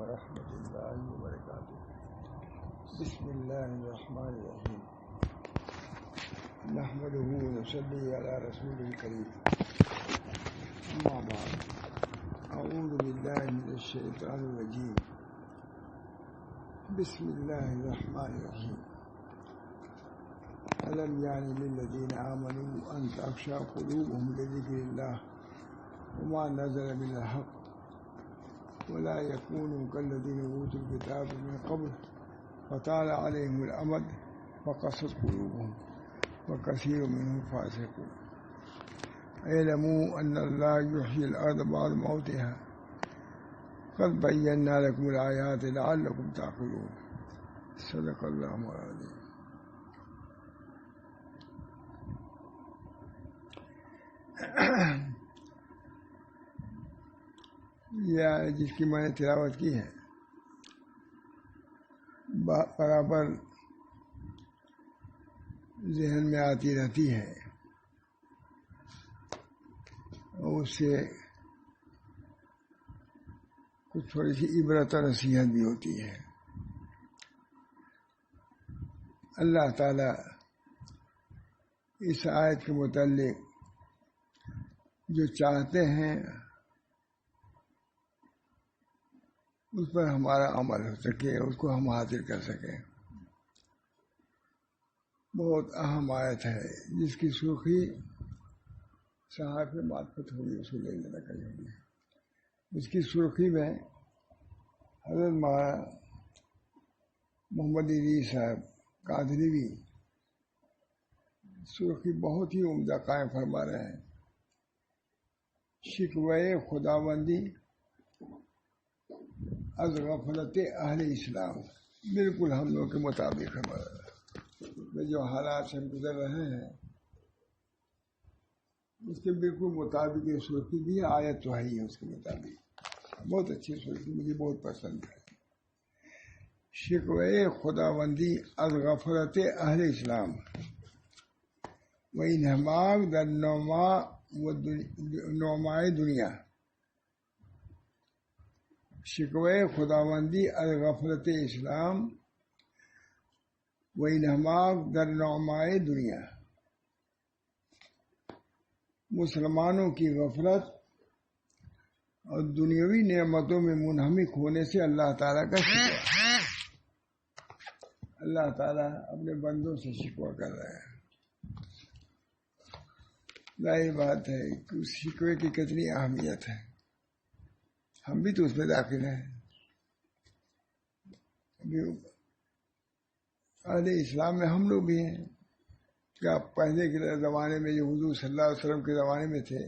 ورحمۃ اللہ وبرکاتہ۔ بسم اللہ الرحمن الرحیم، نحمدہ ونصلی علی رسول الکریم، اما بعد، اعوذ باللہ من الشیطان الرجیم، بسم اللہ الرحمن الرحیم۔ الم یعن للذین آمنوا ان تخشع قلوبهم لذکر اللہ وما نزل من الحق ولا يكونوا كالذين اوتوا الكتاب من قبل فطال عليهم الامد فقست قلوبهم وكثير منهم فاسقون اعلموا ان الله يحيي الارض بعد موتها قد بينا لكم الايات لعلكم تعقلون صدق الله العظيم۔ یہ جس کی میں نے تلاوت کی ہے برابر ذہن میں آتی رہتی ہے، اور اس سے کچھ تھوڑی سی عبرت اور نصیحت بھی ہوتی ہے۔ اللہ تعالی اس آیت کے متعلق جو چاہتے ہیں اس پر ہمارا عمل ہو سکے، اس کو ہم حاصل کر سکیں۔ بہت اہم آیت ہے جس کی سرخی صحائف معرفت ہوگی، اس کو لے لینا کہیں ہوگی۔ اس کی سرخی میں حضرت محمد ادریس صاحب قادری سرخی بہت ہی عمدہ قائم فرما رہے ہیں۔ شکوے خداوندی از غفلت اہل اسلام، بالکل ہم لوگ کے مطابق ہمارا جو حالات سے ہم گزر رہے ہیں اس کے بالکل مطابق یہ سرخی بھی ہے، آیت تو ہے ہی ہے اس کے مطابق۔ بہت اچھی سرخی، مجھے بہت پسند ہے۔ شکوے خداوندی از غفلت اہل اسلام و انہماک در نعمائے دنیا۔ شکوے خداوندی از غفلت اسلام و انہماک در نعمائے دنیا، مسلمانوں کی غفلت اور دنیاوی نعمتوں میں منہمک ہونے سے اللہ تعالیٰ کا شکوہ۔ اللہ تعالیٰ اپنے بندوں سے شکوہ کر رہے ہیں۔ ظاہر بات ہے کہ اس شکوے کی کتنی اہمیت ہے، ہم بھی تو اس میں داخل ہیں۔ اہل اسلام میں ہم لوگ بھی ہیں۔ کیا پہلے کے زمانے میں جو حضور صلی اللہ علیہ وسلم کے زمانے میں تھے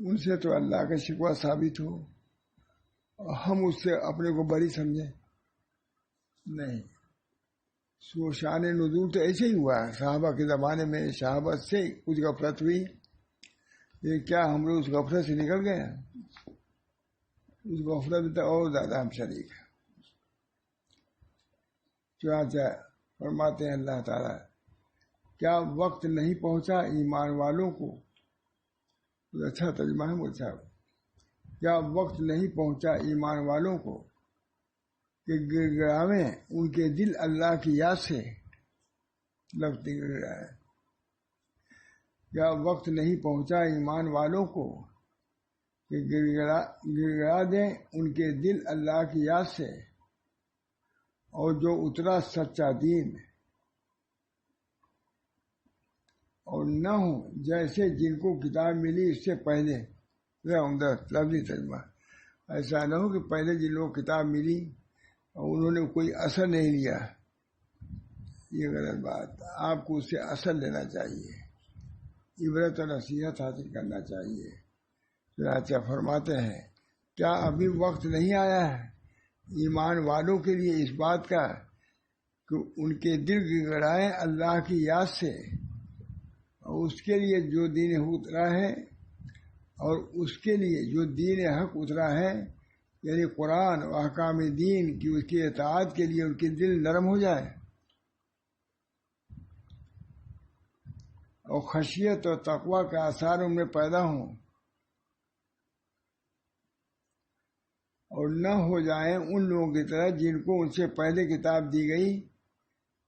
ان سے تو اللہ کا شکوہ ثابت ہو اور ہم اس سے اپنے کو بری سمجھیں؟ نہیں۔ شان نزول تو ایسے ہی ہوا ہے، صحابہ کے زمانے میں صحابہ سے کچھ غفلت ہوئی، لیکن کیا ہم لوگ اس غفلت سے نکل گئے؟ اس غفلت میں تو اور زیادہ ہم شریک ہیں۔ چنانچہ فرماتے ہیں اللہ تعالیٰ، کیا وقت نہیں پہنچا ایمان والوں کو، اچھا ترجمہ ہے مجھے صاحب، کیا وقت نہیں پہنچا ایمان والوں کو کہ گر گڑاویں ان کے دل اللہ کی یاد سے، لفظ گر گڑائے، کیا وقت نہیں پہنچا ایمان والوں کو کہ گر گڑا دیں ان کے دل اللہ کی یاد سے، اور جو اترا سچا دین اور نہ ہو جیسے جن کو کتاب ملی اس سے پہلے۔ عمدہ لفظی ترجمہ، ایسا نہ ہو کہ پہلے جن لوگوں کو کتاب ملی اور انہوں نے کوئی اثر نہیں لیا، یہ غلط بات۔ آپ کو اس سے اثر لینا چاہیے، عبرت اور نصیحت حاصل کرنا چاہیے۔ چنانچہ فرماتے ہیں، کیا ابھی وقت نہیں آیا ہے ایمان والوں کے لیے اس بات کا کہ ان کے دل گڑگڑائیں اللہ کی یاد سے، اور اس کے لیے جو دین حق اترا ہے، اور اس کے لیے جو دین حق اترا ہے یعنی قرآن و احکام دین کی، اس کی اطاعت کے لیے ان کے دل نرم ہو جائے اور خشیت اور تقوی کے آثار ان میں پیدا ہوں۔ اور نہ ہو جائیں ان لوگوں کی طرح جن کو ان سے پہلے کتاب دی گئی،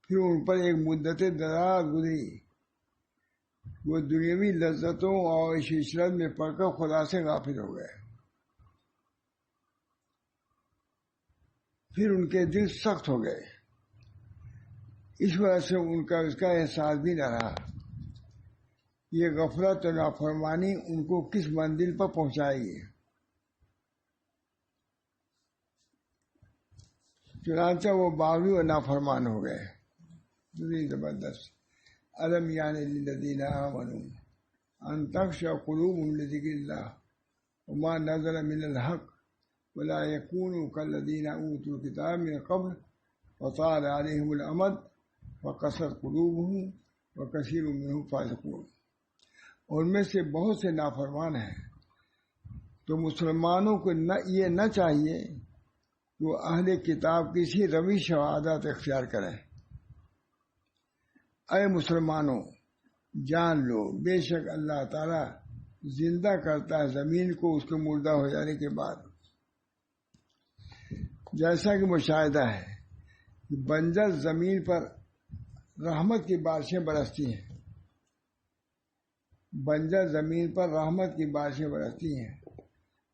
پھر ان پر ایک مدت دراز گزری، وہ دنیاوی لذتوں اور عشرت میں پڑ کر خدا سے غافل ہو گئے، پھر ان کے دل سخت ہو گئے، اس وجہ سے ان کا اس کا احساس بھی نہ رہا۔ یہ غفلت و نافرمانی ان کو کس منزل پر پہنچائے گی؟ چنانچہ وہ باغی و نافرمان ہو گئے۔ زبردست۔ الم یعنی للذین آمنوا ان تخشع قلوبهم لذکر اللہ وما نزل من الحق ولا يكونوا كالذین اوتوا الکتاب من قبل وطال علیہم الامد وقست قلوبهم وکثیر منهم فاسقون۔ اور میں سے بہت سے نافرمان ہیں، تو مسلمانوں کو یہ نہ چاہیے کہ وہ اہل کتاب کی سی روش و عادات اختیار کریں۔ اے مسلمانوں، جان لو بے شک اللہ تعالی زندہ کرتا ہے زمین کو اس کے مردہ ہو جانے کے بعد، جیسا کہ مشاہدہ ہے کہ بنجر زمین پر رحمت کی بارشیں برستی ہیں، بنجر زمین پر رحمت کی بارشیں برستی ہیں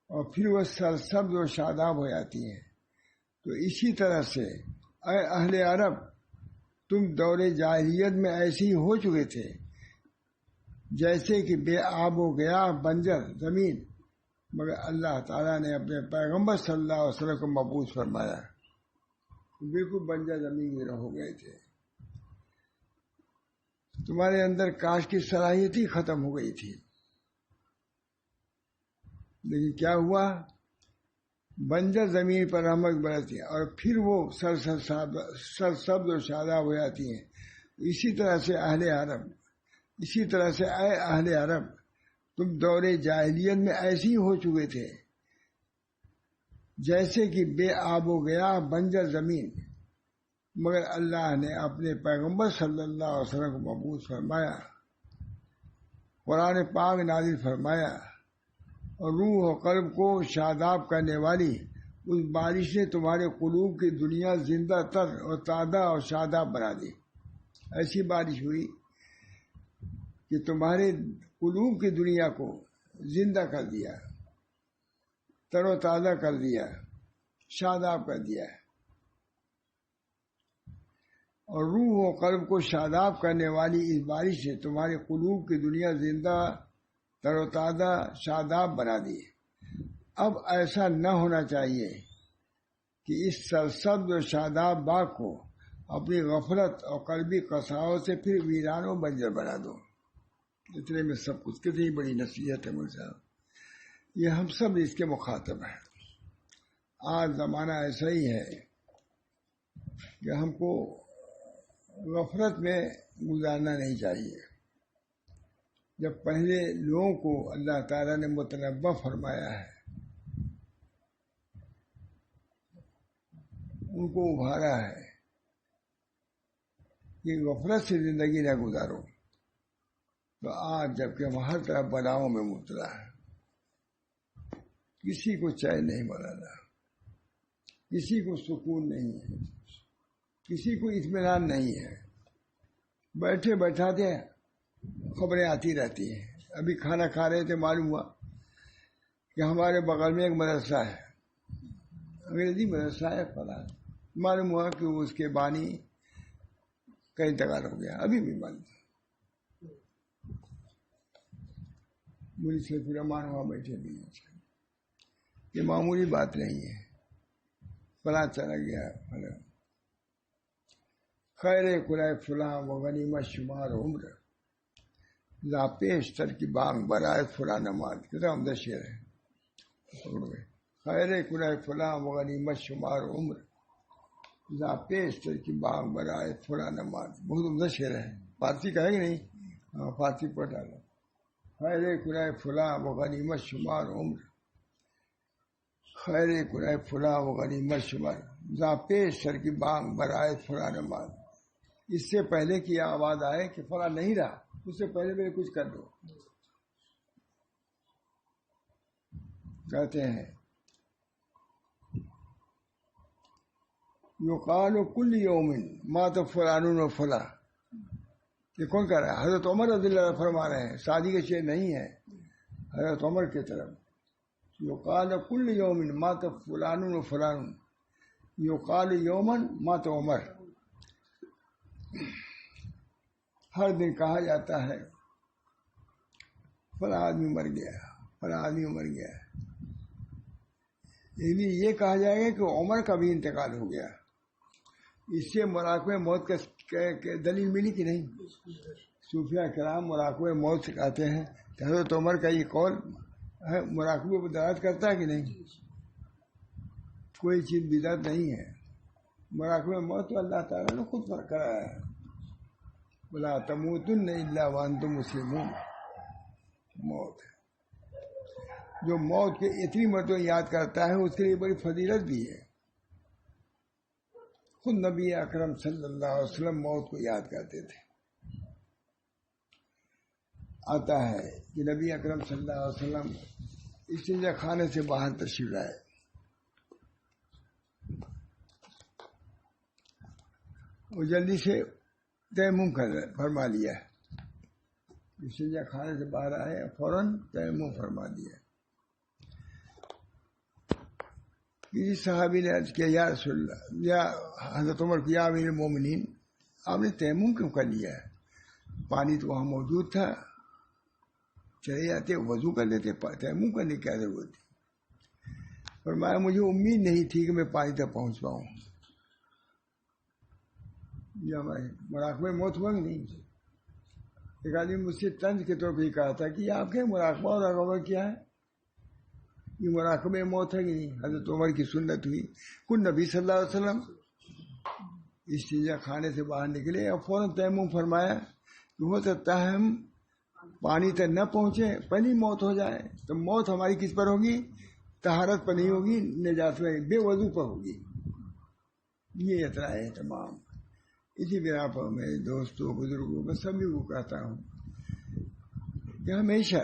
اور پھر وہ سرسبز و شاداب ہو جاتی ہیں۔ تو اسی طرح سے اے اہل عرب، تم دور جاہلیت میں ایسے ہی ہو چکے تھے جیسے کہ بے آب و گیا بنجر زمین، مگر اللہ تعالیٰ نے اپنے پیغمبر صلی اللہ علیہ وسلم کو مبعوث فرمایا، بالکل بنجر زمین کی طرح ہو گئے تھے، تمہارے اندر کاش کی صلاحیت ہی ختم ہو گئی تھی، لیکن کیا ہوا؟ بنجر زمین پر رحمت برستی اور پھر وہ سرسبز و شاداب ہو جاتی ہیں۔ اسی طرح سے اے اہل عرب، تم دور جاہلیت میں ایسے ہی ہو چکے تھے جیسے کہ بے آب و گیا بنجر زمین، مگر اللہ نے اپنے پیغمبر صلی اللہ علیہ وسلم کو مبعوث فرمایا، قرآن پاک نازل فرمایا، اور روح و قلب کو شاداب کرنے والی اس بارش نے تمہارے قلوب کی دنیا زندہ تر اور تازہ اور شاداب بنا دی۔ ایسی بارش ہوئی کہ تمہارے قلوب کی دنیا کو زندہ کر دیا، تر و تازہ کر دیا، شاداب کر دیا، اور روح و قلب کو شاداب کرنے والی اس بارش نے تمہارے قلوب کی دنیا زندہ تر و تازہ شاداب بنا دی۔ اب ایسا نہ ہونا چاہیے کہ اس سرسبز و شاداب باغ کو اپنی غفلت اور قلبی قساوت سے پھر ویران و بنجر بنا دو۔ اتنے میں سب کچھ، کتنی بڑی نصیحت ہے مجھ صاحب، یہ ہم سب اس کے مخاطب ہیں۔ آج زمانہ ایسا ہی ہے کہ ہم کو غفلت میں گزارنا نہیں چاہیے۔ جب پہلے لوگوں کو اللہ تعالیٰ نے متنبہ فرمایا ہے، ان کو ابھارا ہے کہ غفلت سے زندگی نہ گزارو، تو آج جب کہ ہم ہر طرح بلاؤں میں مبتلا ہے، کسی کو چین نہیں مولانا، کسی کو سکون نہیں ہے، کسی کو اطمینان نہیں ہے، بیٹھے بیٹھاتے خبریں آتی رہتی ہیں۔ ابھی کھانا کھا رہے تھے، معلوم ہوا کہ ہمارے بغل میں ایک مدرسہ ہے، انگریزی مدرسہ ہے فلاں، معلوم ہوا کہ اس کے بانی کا انتقال ہو گیا، ابھی بھی معلوم، مجھ سے فرمان وہاں بیٹھے بھی ہیں، یہ معمولی بات نہیں ہے، فلاں چلا گیا فلاں، خیر قلعہ فلاں و غنیمت شمار عمر لا پیشتر کی بانگ برائے فلاں نماز، کتنا عمدہ شعر ہے۔ خیر قلعہ فلاں و غنیمت شمار عمر لا پیشتر کی بانگ برائے فلاں نماز، بہت عمدہ شعر ہے، فارسی کا ہے کہ نہیں؟ ہاں فارسی پڑھ ڈالو۔ خیر قلعہ فلاں و غنیمت شمار عمر، خیر قلعہ فلاں و غنیمت شمار لا پیشتر کی بانگ برائے فلاں نماز، اس سے پہلے کی آواز آئے کہ فلاں نہیں رہا، اس سے پہلے میں کچھ کر دو۔ کہتے ہیں یقال کل یوم مات فلان و فلاں. یہ کون کہہ رہا ہے؟ حضرت عمر رضی اللہ عنہ فرما رہے ہیں، سعدی کا شعر نہیں ہے، حضرت عمر کی طرف. یقال کل یوم مات فلان و فلان، یقال یومن مات عمر. ہر دن کہا جاتا ہے فلاں آدمی مر گیا، فلاں آدمی مر گیا. لیکن یہ کہا جائے گا کہ عمر کا بھی انتقال ہو گیا. اس سے مراقبہ موت کا دلیل ملی کہ نہیں؟ صوفیہ کرام مراقبہ موت سے کہتے ہیں کہ حضرت عمر کا یہ قول ہے، مراقبے پر دلالت کرتا ہے کہ نہیں؟ کوئی چیز بدعت نہیں ہے. مراقبہ موت تو اللہ تعالیٰ نے خود کرایا ہے. وَلَا تَمُوتُنَّ إِلَّا وَأَنْتُمْ مُسْلِمُونَ. موت ہے جو موت کے اتنی مرتبہ یاد کرتا ہے اس کے لیے بڑی فضیلت بھی ہے. خود نبی اکرم صلی اللہ علیہ وسلم موت کو یاد کرتے تھے. آتا ہے کہ نبی اکرم صلی اللہ علیہ وسلم استنجا خانے سے باہر تشریف لائے. وہ جلدی سے تیمم فرما لیا. استنجا خانے سے باہر آئے، فوراً تیمم فرما دیا. کسی صحابی نے عرض کیا یا رسول اللہ، یا حضرت عمر کو، یا امیر المومنین آپ نے تیمم کیوں کر لیا ہے؟ پانی تو وہاں موجود تھا، چلے جاتے وضو کر لیتے، تیمم کرنے کی کیا ضرورت تھی؟ فرمایا مجھے امید نہیں تھی کہ میں پانی تک پہنچ پاؤں. یا مراقبہ موت ہوا کہ نہیں؟ ایک آدمی مجھ سے طنز کے طور پہ یہ کہا تھا کہ آپ کے مراقبہ اور رغبہ کیا ہے؟ یہ مراقبہ موت ہے کہ نہیں؟ حضرت عمر کی سنت ہوئی. کل نبی صلی اللہ علیہ وسلم استنجا خانے سے باہر نکلے اور فوراً تیمم فرمایا کہ ہو سکتا ہے ہم پانی تک نہ پہنچے، پہلی موت ہو جائے. تو موت ہماری کس پر ہوگی؟ طہارت پر نہیں ہوگی، نجات میں بے وضو پر ہوگی. یہ اتنا ہے تمام. اسی بنا پر میرے دوستوں بزرگوں میں سبھی کو کہتا ہوں کہ ہمیشہ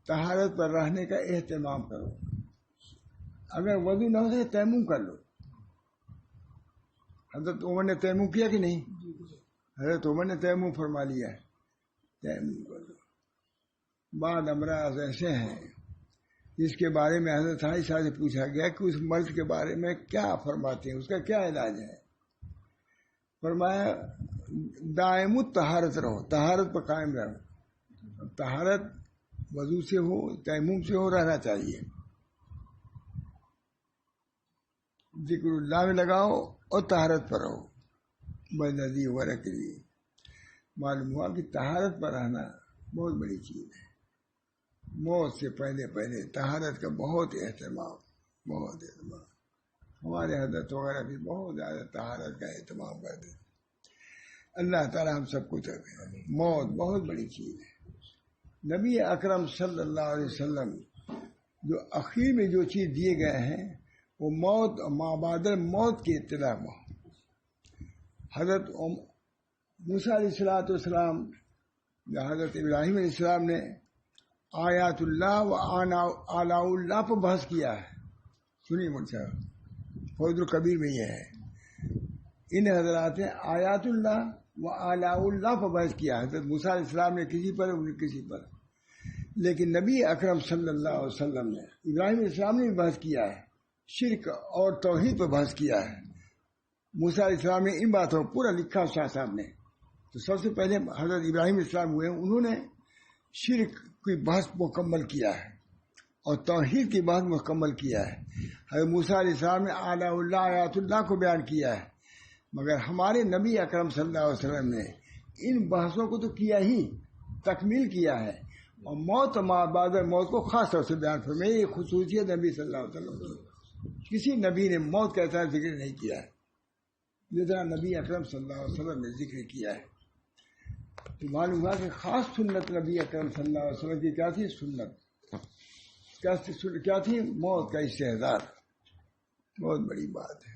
طہارت پر رہنے کا اہتمام کرو. اگر وضو نہ ہو سکے تیمم کر لو. حضرت عمر نے تیمم کیا کہ نہیں؟ حضرت عمر نے تیمم فرما لیا ہے، تیمم کر لو. بعض امراض ایسے ہیں جس کے بارے میں حضرت عائشہ سے پوچھا گیا کہ اس مرض کے بارے میں کیا فرماتے ہیں، اس کا کیا علاج ہے؟ فرمایا دائم الطہارت رہو، طہارت پر قائم رہو. طہارت وضو سے ہو، تیمم سے ہو، رہنا چاہیے. ذکر اللہ میں لگاؤ اور طہارت پر رہو. بندگی وغیرہ کے لیے معلوم ہوا کہ طہارت پر رہنا بہت بڑی چیز ہے. موت سے پہلے طہارت کا بہت اہتمام. ہمارے حضرت وغیرہ بھی بہت زیادہ طہارت کا اہتمام کرتے ہیں. اللہ تعالیٰ ہم سب کو تک. موت بہت بڑی چیز ہے. نبی اکرم صلی اللہ علیہ وسلم جو اخیر میں جو چیز دیے گئے ہیں وہ موت، مابعد موت کی اطلاع. حضرت موسیٰ علیہ السلام یا حضرت ابراہیم علیہ السلام نے آیات اللہ و آلاء اللہ پر بحث کیا ہے. سنیے مجھ سے، فوز الکبیر میں یہ ہے. ان حضرات نے آیات اللہ و آلاء اللہ پر بحث کیا. حضرت موسیٰ علیہ السلام نے کسی پر، کسی پر. لیکن نبی اکرم صلی اللہ علیہ وسلم نے، ابراہیم علیہ السلام نے بھی بحث کیا ہے، شرک اور توحید پر بحث کیا ہے. موسیٰ علیہ السلام نے ان باتوں کو پورا لکھا شاہ صاحب نے. تو سب سے پہلے حضرت ابراہیم علیہ السلام ہوئے، انہوں نے شرک کی بحث مکمل کیا ہے اور توحید کی بحث مکمل کیا ہے. حضرت موسیٰ علیہ السلام نے آلاء اللہ، آیات اللہ کو بیان کیا ہے. مگر ہمارے نبی اکرم صلی اللہ علیہ وسلم نے ان بحثوں کو تو کیا ہی، تکمیل کیا ہے. اور موت بعد موت کو خاص طور سے بیان فرمایا. یہ خصوصیت نبی صلی اللہ علیہ وسلم کی. کسی نبی نے موت کا ایسا ذکر نہیں کیا ہے جتنا نبی اکرم صلی اللہ علیہ وسلم نے ذکر کیا ہے. تو معلوم ہوا کہ خاص سنت نبی اکرم صلی اللہ علیہ وسلم کی کیا تھی؟ سنت کیا تھی؟ موت کا استحضار. بہت بڑی بات ہے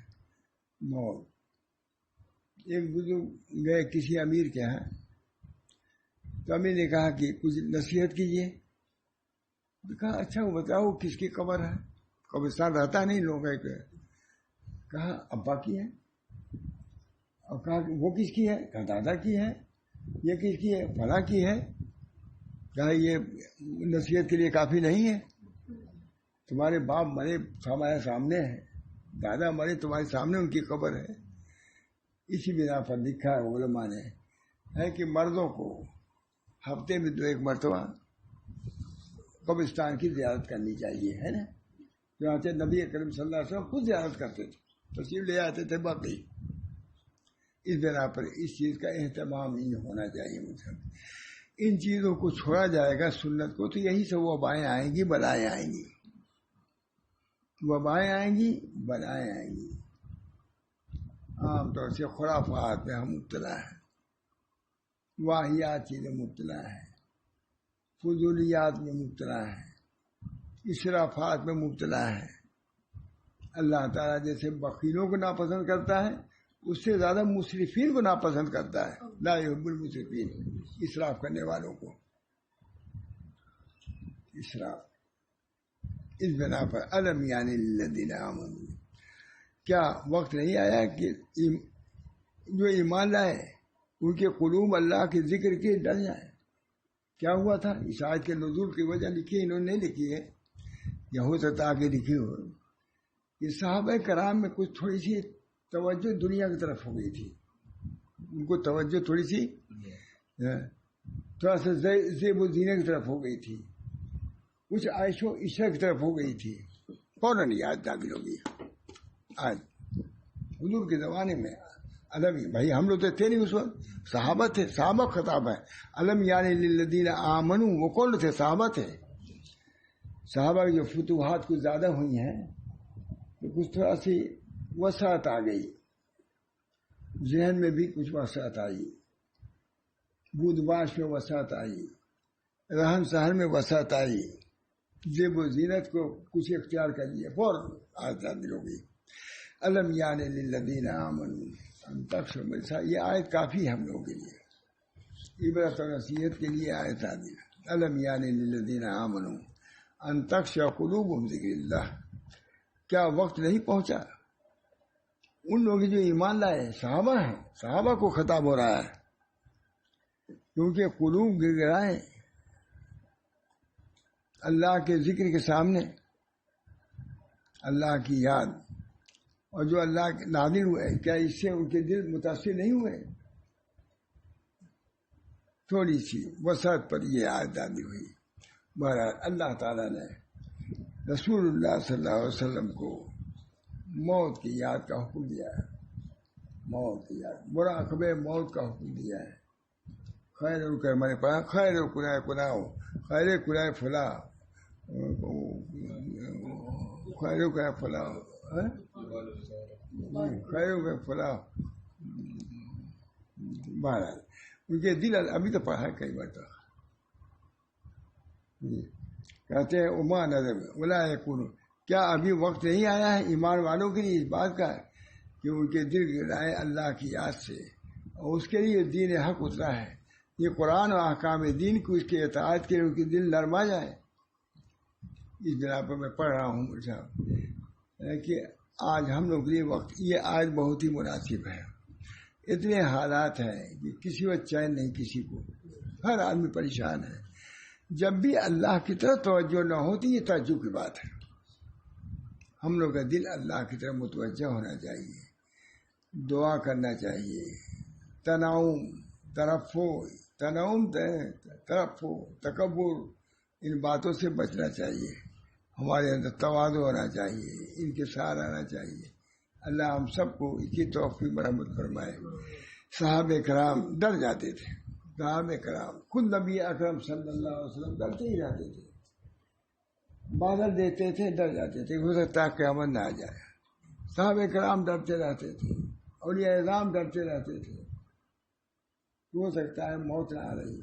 موت. ایک بزرگ گئے کسی امیر کے یہاں، تو امیر نے کہا کہ کچھ نصیحت کیجیے. کہا اچھا وہ بتاؤ کس کی قبر ہے؟ قبرستان رہتا نہیں لوگ ہے. کہا ابا کی ہے. اور کہا کہ وہ کس کی ہے؟ کہا دادا کی ہے. یہ کس کی ہے؟ فلاں کی ہے. کہا یہ نصیحت کے لیے کافی نہیں ہے؟ تمہارے باپ مرے ہمارے سامنے ہے، دادا مرے تمہارے سامنے ان کی قبر ہے. اسی بنا پر لکھا ہے علماء نے ہے کہ مردوں کو ہفتے میں 2 مرتبہ قبرستان کی زیارت کرنی چاہیے، ہے نا. چنانچہ نبی کریم صلی اللہ علیہ وسلم خود زیارت کرتے تھے، تشریف لے آتے تھے. باقی اس بنا پر اس چیز کا اہتمام نہیں ہونا چاہیے. مجھے ان چیزوں کو چھوڑا جائے گا سنت کو، تو یہی سب وبائیں آئیں گی، بلائیں آئیں گی. وبائیں آئیں گی، بلائیں آئیں گی. عام طور سے خرافات میں ہم مبتلا ہیں، واہیات چیزیں مبتلا ہیں، فضولیات میں مبتلا ہیں، اسرافات میں مبتلا ہے. اللہ تعالیٰ جیسے بخیلوں کو ناپسند کرتا ہے، اس سے زیادہ مسرفین کو ناپسند کرتا ہے. لا یحب المسرفین، اسراف کرنے والوں کو. اسراف. اس بنا پر الم یعنی للذین آمنوا، کیا وقت نہیں آیا کہ جو ایمان لائے ان کے قلوب اللہ کے ذکر کے ڈر جائیں. کیا ہوا تھا؟ اس آیت کے نزول کی وجہ لکھی، انہوں نے نہیں لکھی ہے، یہ ہو سکتا کہ لکھی ہو. یہ صحابہ کرام میں کچھ تھوڑی سی توجہ دنیا کی طرف ہو گئی تھی. ان کو توجہ تھوڑی سی تھوڑا سا زیب و زینت کی طرف ہو گئی تھی، کچھ عائش و عشرت کی طرف ہو گئی تھی. فوراً یاد داخل ہوگی. آج حضور کے زمانے میں علم، بھائی ہم لوگ تو تھے نہیں اس وقت، صحابہ تھے. صحابہ خطاب ہے. علم یعنی للذین آمنوا، وہ کون تھے؟ صحابہ تھے. صحابہ کی جو فتوحات کچھ زیادہ ہوئی ہیں تو کچھ تھوڑا سی وسعت آ گئی، ذہن میں بھی کچھ وسعت آئی، بود باش میں وسعت آئی، رہن سہن میں وسعت آئی، زیب و زینت کو کچھ اختیار کر لیا. فوراً آیت نازل ہو گئی. علم یعنی للذین آمنوا ان تخشع. یہ آیت کافی ہے ہم لوگوں کے لیے، عبرت اور نصیحت کے لیے آیت نازل. علم یعنی للذین آمنوا ان تخشع قلوبهم ذکر اللہ. کیا وقت نہیں پہنچا؟ ان لوگ جو ایمان لائے صحابہ ہیں، صحابہ کو خطاب ہو رہا ہے، کیونکہ قلوب گر گرائیں اللہ کے ذکر کے سامنے، اللہ کی یاد، اور جو اللہ کے نازل ہوئے، کیا اس سے ان کے دل متاثر نہیں ہوئے؟ تھوڑی سی وسعت پر یہ آیت نازل ہوئی. بہرحال اللہ تعالیٰ نے رسول اللہ صلی اللہ علیہ وسلم کو موت کی یاد کا حکم دیا ہے. موت کی یاد، مراقبہ موت کا حکم دیا ہے. خیر کر میں نے پڑھا، خیر کنائے کناؤ، خیر کنائے فلاں، خیر کنائے فلاں، خیر کنائے فلاں. بہرحال ان کے دل، ابھی تو پڑھا ہے کئی بار. تو کہتے ہیں اما نظر ولا یکون، کیا ابھی وقت نہیں آیا ہے ایمان والوں کے لیے اس بات کا کہ ان کے دل گرائے اللہ کی یاد سے، اور اس کے لیے دین حق اترا ہے. یہ قرآن اور احکام دین کو اس کے اطاعت کے لیے ان کے دل نرما جائے. اس بنا پر میں پڑھ رہا ہوں صاحب کہ آج ہم لوگ کے لیے وقت، یہ آج بہت ہی مناسب ہے. اتنے حالات ہیں کہ کسی وقت چین نہیں کسی کو، ہر آدمی پریشان ہے. جب بھی اللہ کی طرف توجہ نہ ہوتی، یہ تعجب کی بات ہے. ہم لوگ کا دل اللہ کی طرف متوجہ ہونا چاہیے، دعا کرنا چاہیے. ترفع، تکبر، ان باتوں سے بچنا چاہیے. ہمارے اندر تواضع ہونا چاہیے، ان کے ساتھ آنا چاہیے. اللہ ہم سب کو اس کی توفیق مرحمت فرمائے. صحابہ کرام ڈر جاتے تھے. صحابہ کرام خود نبی اکرم صلی اللہ علیہ وسلم ڈرتے ہی رہتے تھے. بادل دیتے تھے، ڈر جاتے تھے، ہو سکتا ہے قیامت نہ آ جائے. صحابہ کرام ڈرتے رہتے تھے، اولیاء اعظام ڈرتے رہتے تھے، ہو سکتا ہے موت نہ آ رہی.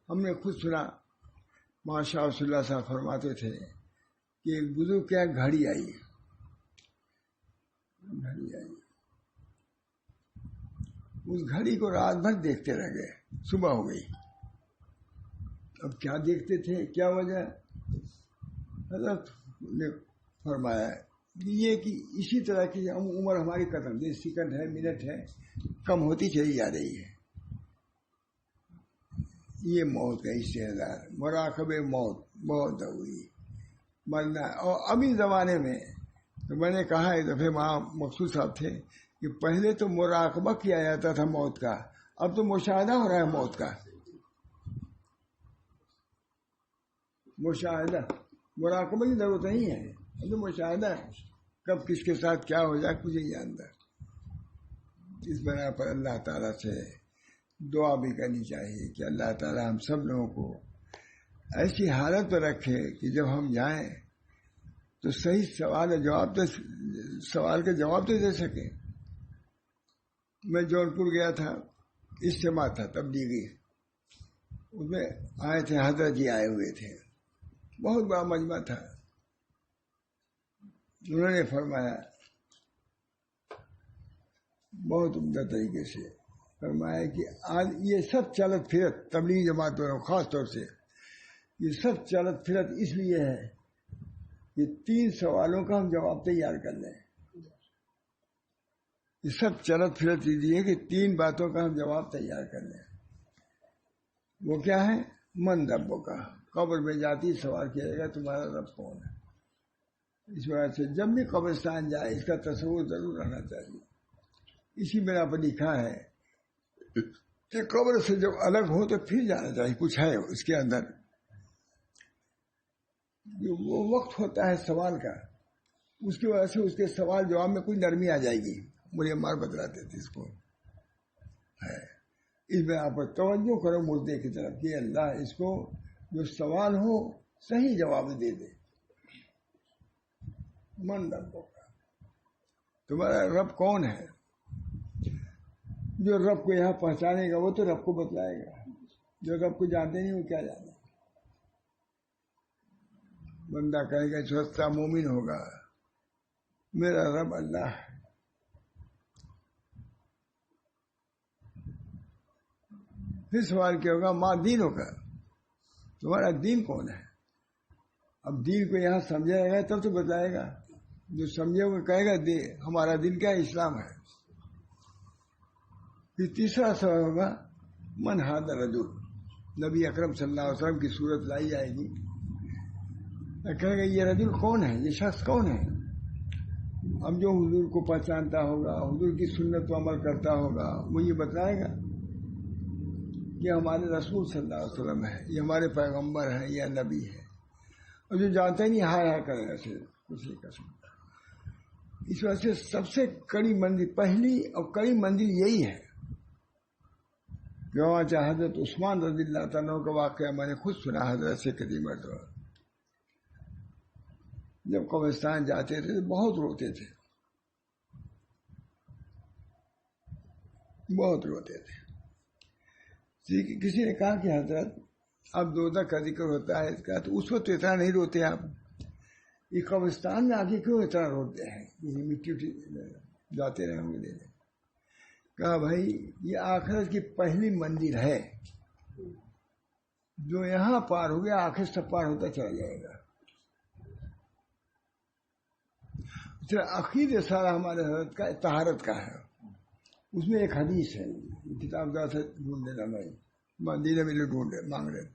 ہم نے خود سنا، ماشاء رسول اللہ صاحب فرماتے تھے کہ ایک بزرگ کیا گھڑی آئی، اس گھڑی کو رات بھر دیکھتے رہ گئے. صبح ہو گئی. اب کیا دیکھتے تھے، کیا وجہ؟ حضرت نے فرمایا یہ کہ اسی طرح کی عمر ہماری قدم سیکنڈ ہے، منٹ ہے، کم ہوتی چلی جا رہی ہے. یہ موت کا استعداد، مراقبہ موت بہت ضروری مرنا. اور ابھی زمانے میں تو میں نے کہا ایک دفعہ وہاں مقصود صاحب تھے کہ پہلے تو مراقبہ کیا جاتا تھا موت کا، اب تو مشاہدہ ہو رہا ہے موت کا. مشاہدہ، مراقبہ کی ضرورت نہیں ہے، اب تو مشاہدہ ہے. کب کس کے ساتھ کیا ہو جائے کچھ نہیں جانتا. اس بنا پر اللہ تعالیٰ سے دعا بھی کرنی چاہیے کہ اللہ تعالیٰ ہم سب لوگوں کو ایسی حالت پر رکھے کہ جب ہم جائیں تو صحیح سوال کا جواب تو دے سکیں. میں جونپور گیا تھا، اجتماع تھا تبلیغی، اس میں آئے تھے حضرت جی، آئے ہوئے تھے، بہت بڑا مجمع تھا. انہوں نے فرمایا بہت عمدہ طریقے سے فرمایا کہ آج یہ سب چلت پھرت تبلیغی جماعت والوں خاص طور سے یہ سب چلت پھرت اس لیے ہے کہ 3 سوالوں کا ہم جواب تیار کر لیں. یہ سب چلت پھرت اس لیے کہ 3 باتوں کا ہم جواب تیار کر لیں. وہ کیا ہے؟ من ربوں کا، قبر میں جاتی سوال کیا جائے گا تمہارا رب کون ہے. اس وجہ سے جب بھی قبرستان جائے اس کا تصور ضرور رہنا چاہیے. اسی بنا پر لکھا ہے کہ قبر سے جب الگ ہو تو پھر جانا چاہیے. کچھ ہے اس کے اندر، جو وہ وقت ہوتا ہے سوال کا، اس کی وجہ سے اس کے سوال جواب میں کوئی نرمی آ جائے گی. مجھے مار بتلاتے تھے اس کو ہے. اس بنا پر توجہ کرو مردے کی طرف کہ اللہ اس کو جو سوال ہو صحیح جواب دے دے. من ربوں کا، تمہارا رب کون ہے؟ جو رب کو یہاں پہچانے گا وہ تو رب کو بتلائے گا. جو رب کو جانتے نہیں وہ کیا جانے. بندہ کہے گا سچا مومن ہوگا میرا رب اللہ ہے. پھر سوال کیا ہوگا ماں دین ہوگا، تمہارا دین کون ہے؟ اب دین کو یہاں سمجھا جائے گا تب تو بتلائے گا. جو سمجھے وہ کہے گا ہمارا دین کیا ہے؟ اسلام ہے. پھر تیسرا سوال ہوگا من ھذا الرجل، نبی اکرم صلی اللہ علیہ وسلم کی صورت لائی جائے گی. کہے گا یہ رجل کون ہے، یہ شخص کون ہے؟ اب جو حضور کو پہچانتا ہوگا، حضور کی سنت پر عمل کرتا ہوگا، وہ یہ بتلائے گا یہ ہمارے رسول صلی اللہ علیہ وسلم ہے، یہ ہمارے پیغمبر ہیں، یہ نبی ہے. اور جو جانتا ہی نہیں ہائے ہائے کرے گا، صرف کچھ نہیں کر سکتا. اس وجہ سے سب سے کڑی منزل، پہلی اور کڑی منزل یہی ہے. جو حضرت عثمان رضی اللہ تعالیٰ کا واقعہ میں نے خود سنا. حضرت سے قدیم مرتبہ جب قبرستان جاتے تھے تو بہت روتے تھے، بہت روتے تھے. کسی نے کہا کہ حضرت اب دوزخ کا ذکر ہوتا ہے اس کا، تو اس وقت اتنا نہیں روتے آپ، یہ قبرستان میں آگے کیوں اتنا روتے ہیں؟ یہ مٹی جاتے رہے ہوں گے. کہا بھائی یہ آخرت کی پہلی منزل ہے، جو یہاں پار ہو گیا آخر سے پار ہوتا چلا جائے گا. عقید سارا ہمارے حضرت کا طہارت کا ہے. اس میں ایک حدیث ہے، کتاب دار سے ڈھونڈ لینا، میں دینے میں ڈھونڈ مانگ رہے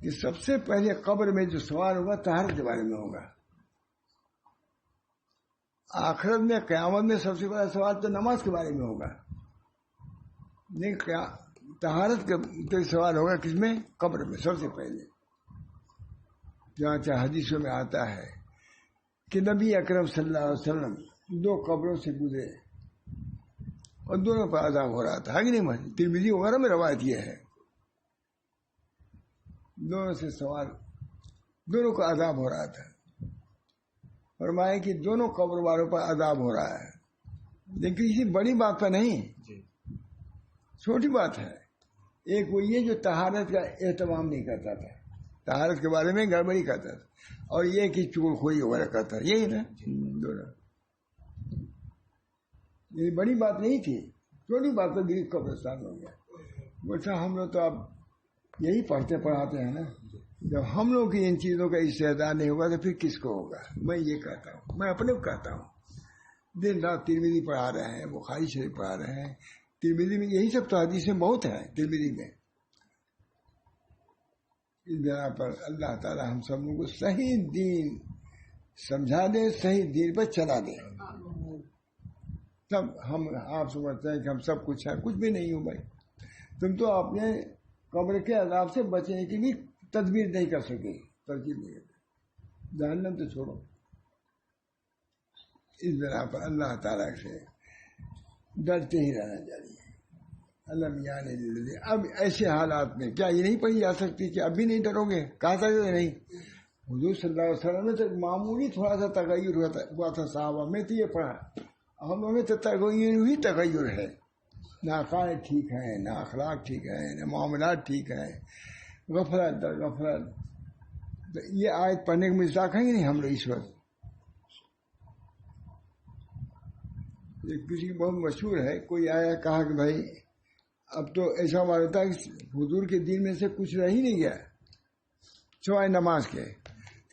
کہ سب سے پہلے قبر میں جو سوال ہوگا طہارت کے بارے میں ہوگا. آخرت میں قیامت میں سب سے بڑا سوال تو نماز کے بارے میں ہوگا، لیکن طہارت کا سوال ہوگا کس میں؟ قبر میں سب سے پہلے. جہاں چاہے حدیثوں میں آتا ہے کہ نبی اکرم صلی اللہ علیہ وسلم 2 قبروں سے گزرے اور دونوں پر عذاب ہو رہا تھا. کہ نہیں؟ ترمذی وغیرہ میں روایت یہ ہے. دونوں سے سوال، دونوں کو عذاب ہو رہا تھا. فرمایا کہ دونوں قبر والوں پر عذاب ہو رہا ہے، لیکن کسی بڑی بات پر نہیں، چھوٹی بات ہے. ایک وہ یہ جو طہارت کا اہتمام نہیں کرتا تھا، طہارت کے بارے میں گڑبڑی کرتا تھا، اور یہ کہ چول خوئی وغیرہ کرتا، یہی نا دونوں. یہ بڑی بات نہیں تھی، چھوٹی بات پر گریب قبرستان ہو گیا. بولتا ہم لوگ تو اب یہی پڑھتے پڑھاتے ہیں نا، جب ہم لوگ کی ان چیزوں کا استعداد نہیں ہوگا تو پھر کس کو ہوگا؟ میں یہ کہتا ہوں، میں اپنے کو کہتا ہوں. دن رات ترمذی پڑھا رہے ہیں، بخاری شریف پڑھا رہے ہیں. ترمذی میں یہی سب تو حدیثیں بہت ہیں ترمذی میں. اس بنا پر اللہ تعالی ہم سب لوگوں کو صحیح دین سمجھا دے، صحیح دین پر چلا دے. تب ہم آپ سمجھتے ہیں کہ ہم سب کچھ ہیں، کچھ بھی نہیں ہوں بھائی. تم تو اپنے قبر کے عذاب سے بچنے کی بھی تدبیر نہیں کر سکے، ترکیب نہیں کرتے. جہنم تو چھوڑو. اس بنا پر اللہ تعالیٰ سے ڈرتے ہی رہنا چاہیے. اب ایسے حالات میں کیا یہ نہیں پڑھی جا سکتی کہ اب بھی نہیں ڈرو گے؟ کہا تھا کہ نہیں. حضور صلی اللہ علیہ وسلم میں تو معمولی تھوڑا سا تغیر ہوا تھا صحابہ میں، تو یہ پڑھا. ہم لوگوں میں تو تغیر ہے. نہ عقائد ٹھیک ہیں، نہ اخلاق ٹھیک ہیں، نہ معاملات ٹھیک ہیں. غفلت در غفلت. تو یہ آیت پڑھنے کا مزاق ہے ہی نہیں ہم لوگ اس وقت. کسی بہت مشہور ہے، کوئی آیا کہا کہ بھائی اب تو ایسا ہوتا ہے کہ حضور کے دین میں سے کچھ رہ ہی نہیں گیا سوائے نماز کے.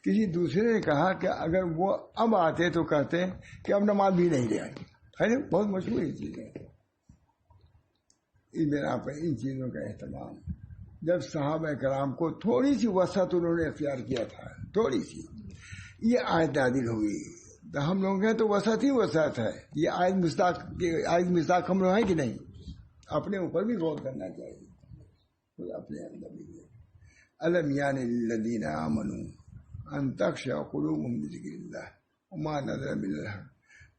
کسی دوسرے نے کہا کہ اگر وہ اب آتے تو کہتے کہ اب نماز بھی نہیں رہے. ہے نا، بہت مشہور یہ چیز ہے. اس بنا پر ان چیزوں کا اہتمام، جب صحابہ کرام کو تھوڑی سی وسعت انہوں نے اختیار کیا تھا، تھوڑی سی، یہ آیت نازل ہوئی تو ہم لوگ ہیں تو وسعت ہی وسعت ہے. یہ آیت مصداق ہم لوگ ہیں کہ نہیں؟ اپنے اوپر بھی غور کرنا چاہیے، خود اپنے اندر بھی. الم یعنی للذین آمنوا ان تخشع قلوبهم لذکر اللہ وما نزل من الحق